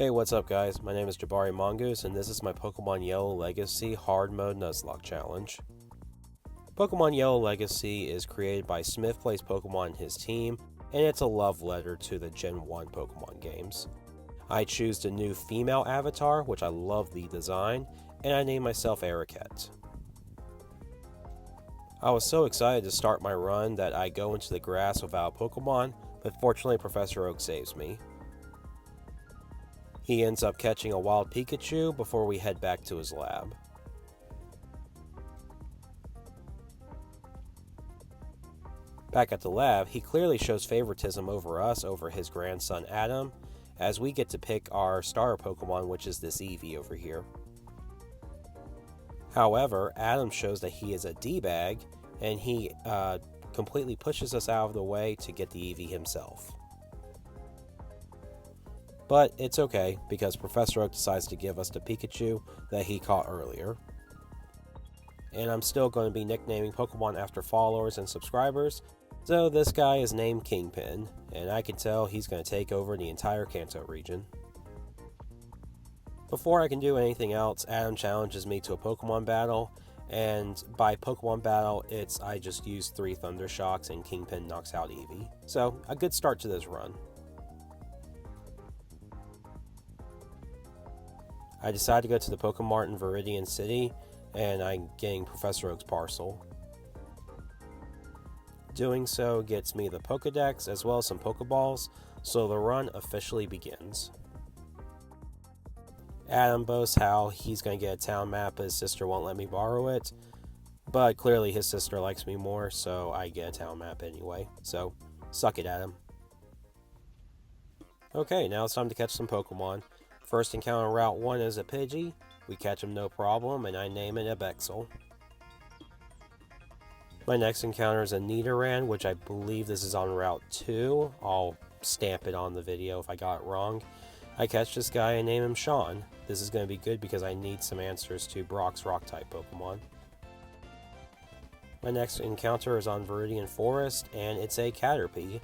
Hey, what's up guys? My name is Jabari Mongoose and this is my Pokemon Yellow Legacy Hard Mode Nuzlocke Challenge. Pokemon Yellow Legacy is created by Smith Plays Pokemon and his team, and it's a love letter to the Gen 1 Pokemon games. I choose the new female avatar, which I love the design, and I name myself Eriquette. I was so excited to start my run that I go into the grass without a Pokemon, but fortunately Professor Oak saves me. He ends up catching a wild Pikachu before we head back to his lab. Back at the lab, he clearly shows favoritism over us over his grandson Adam, as we get to pick our starter Pokemon, which is this Eevee over here. However, Adam shows that he is a D-bag, and he completely pushes us out of the way to get the Eevee himself. But it's okay, because Professor Oak decides to give us the Pikachu that he caught earlier. And I'm still going to be nicknaming Pokemon after followers and subscribers, so this guy is named Kingpin, and I can tell he's going to take over the entire Kanto region. Before I can do anything else, Adam challenges me to a Pokemon battle, and by Pokemon battle, I just use 3 Thunder Shocks and Kingpin knocks out Eevee. So, a good start to this run. I decide to go to the Pokemart in Viridian City, and I'm getting Professor Oak's parcel. Doing so gets me the Pokedex as well as some Pokeballs, so the run officially begins. Adam boasts how he's going to get a town map, but his sister won't let me borrow it, but clearly his sister likes me more, so I get a town map anyway, so suck it, Adam. Okay, now it's time to catch some Pokemon. First encounter on Route 1 is a Pidgey. We catch him no problem, and I name it a Bexel. My next encounter is a Nidoran, which I believe this is on Route 2. I'll stamp it on the video if I got it wrong. I catch this guy and name him Sean. This is going to be good because I need some answers to Brock's Rock-type Pokemon. My next encounter is on Viridian Forest, and it's a Caterpie.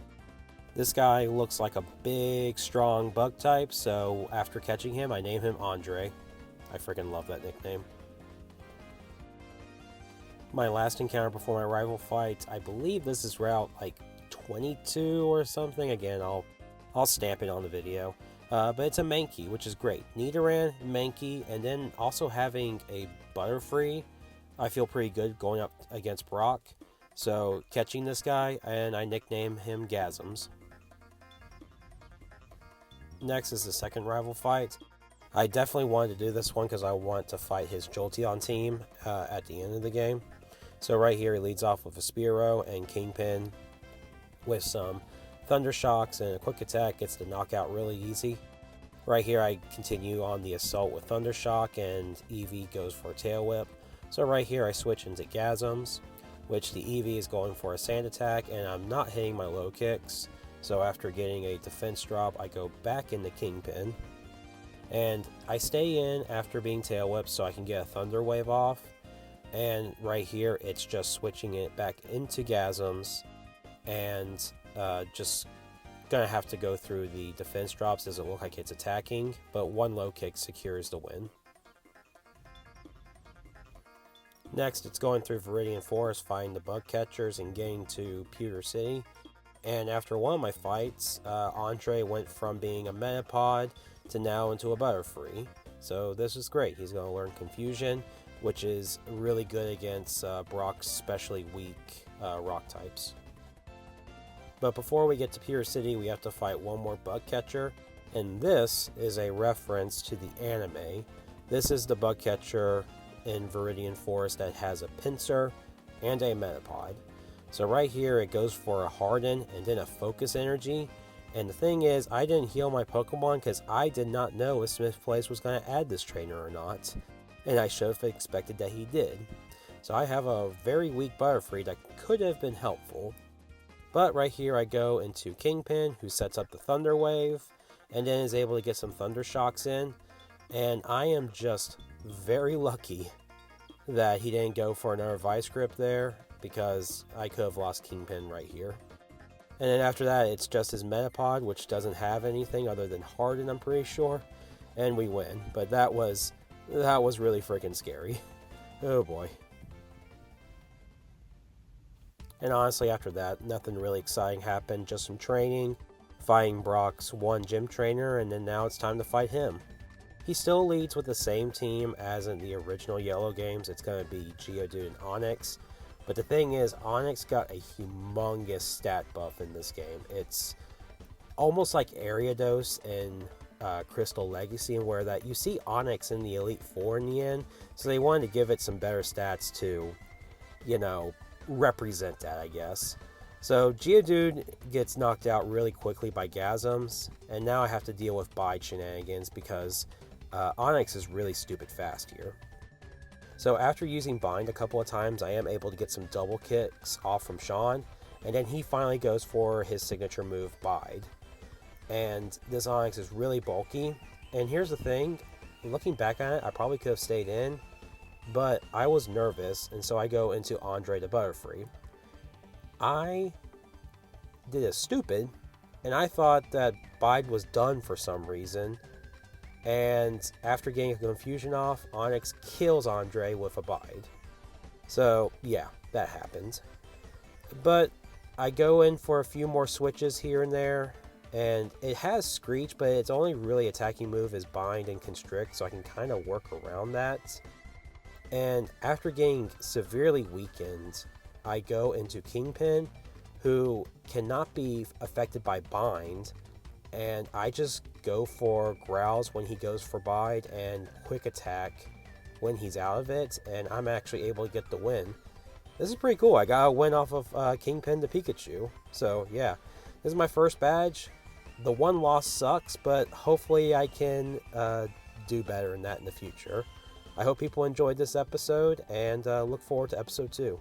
This guy looks like a big, strong bug type, so after catching him, I name him Andre. I freaking love that nickname. My last encounter before my rival fight, I believe this is Route like 22 or something. Again, I'll stamp it on the video. But it's a Mankey, which is great. Nidoran, Mankey, and then also having a Butterfree. I feel pretty good going up against Brock. So catching this guy, and I nickname him Gasms. Next is the second rival fight. I definitely wanted to do this one because I want to fight his Jolteon team at the end of the game. So right here he leads off with a Spearow, and Kingpin with some Thunder Shocks and a Quick Attack gets the knockout really easy. Right here I continue on the assault with Thunder Shock, and Eevee goes for a Tail Whip. So right here I switch into Gasms, which the Eevee is going for a Sand Attack, and I'm not hitting my low kicks. So after getting a defense drop, I go back into Kingpin. And I stay in after being Tail Whipped so I can get a Thunder Wave off. And right here, it's just switching it back into Gasms. And just gonna have to go through the defense drops. Doesn't look like it's attacking, but one low kick secures the win. Next, it's going through Viridian Forest, finding the bug catchers, and getting to Pewter City. And after one of my fights, Andre went from being a Metapod to now into a Butterfree. So this is great. He's going to learn Confusion, which is really good against Brock's especially weak rock types. But before we get to Pewter City, we have to fight one more bug catcher. And this is a reference to the anime. This is the bug catcher in Viridian Forest that has a Pinsir and a Metapod. So right here it goes for a Harden and then a Focus Energy. And the thing is, I didn't heal my Pokemon because I did not know if Smith Place was going to add this trainer or not. And I should have expected that he did. So I have a very weak Butterfree that could have been helpful. But right here I go into Kingpin, who sets up the Thunder Wave and then is able to get some Thunder Shocks in. And I am just very lucky that he didn't go for another Vice Grip there, because I could have lost Kingpin right here. And then after that, it's just his Metapod, which doesn't have anything other than Harden, I'm pretty sure. And we win. But that was really freaking scary. Oh boy. And honestly, after that, nothing really exciting happened. Just some training, fighting Brock's one gym trainer, and then now it's time to fight him. He still leads with the same team as in the original Yellow games. It's going to be Geodude and Onyx. But the thing is, Onyx got a humongous stat buff in this game. It's almost like Ariados in Crystal Legacy, and where that you see Onyx in the Elite Four in the end. So they wanted to give it some better stats to, represent that, I guess. So Geodude gets knocked out really quickly by Gasms, and now I have to deal with Bide shenanigans because Onyx is really stupid fast here. So after using Bind a couple of times, I am able to get some double kicks off from Sean, and then he finally goes for his signature move, Bide. And this Onyx is really bulky, and here's the thing, looking back at it, I probably could have stayed in, but I was nervous, and so I go into Andre the Butterfree. I did a stupid, and I thought that Bide was done for some reason. And after getting a confusion off, Onyx kills Andre with a Bide. So, yeah, that happened. But I go in for a few more switches here and there. And it has Screech, but its only really attacking move is Bind and Constrict, so I can kind of work around that. And after getting severely weakened, I go into Kingpin, who cannot be affected by Bind. And I just go for Growls when he goes for Bide and Quick Attack when he's out of it, and I'm actually able to get the win. This is pretty cool. I got a win off of Kingpin to Pikachu. So yeah, this is my first badge. The one loss sucks, but hopefully I can do better than that in the future. I hope people enjoyed this episode, and look forward to episode 2.